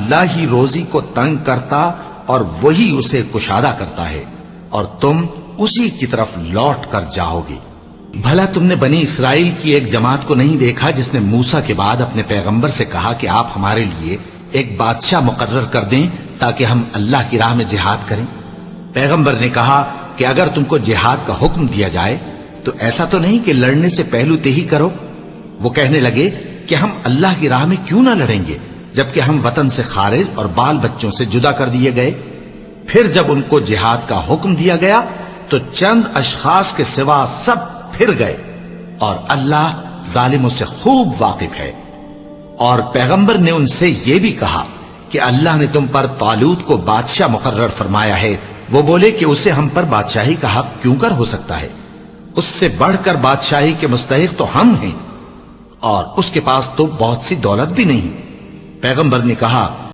اللہ ہی روزی کو تنگ کرتا اور وہی اسے کشادہ کرتا ہے، اور تم اسی کی طرف لوٹ کر جاؤ گے۔ بھلا تم نے بنی اسرائیل کی ایک جماعت کو نہیں دیکھا جس نے موسیٰ کے بعد اپنے پیغمبر سے کہا کہ آپ ہمارے لیے ایک بادشاہ مقرر کر دیں تاکہ ہم اللہ کی راہ میں جہاد کریں؟ پیغمبر نے کہا کہ اگر تم کو جہاد کا حکم دیا جائے تو ایسا تو نہیں کہ لڑنے سے پہلو تہی کرو۔ وہ کہنے لگے کہ ہم اللہ کی راہ میں کیوں نہ لڑیں گے جبکہ ہم وطن سے خارج اور بال بچوں سے جدا کر دیے گئے۔ پھر جب ان کو جہاد کا حکم دیا گیا تو چند اشخاص کے سوا سب پھر گئے، اور اللہ ظالموں سے خوب واقف ہے۔ اور پیغمبر نے ان سے یہ بھی کہا کہ اللہ نے تم پر طالوت کو بادشاہ مقرر فرمایا ہے۔ وہ بولے کہ اسے ہم پر بادشاہی کا حق کیوں کر ہو سکتا ہے؟ اس سے بڑھ کر بادشاہی کے مستحق تو ہم ہیں، اور اس کے پاس تو بہت سی دولت بھی نہیں۔ پیغمبر نے کہا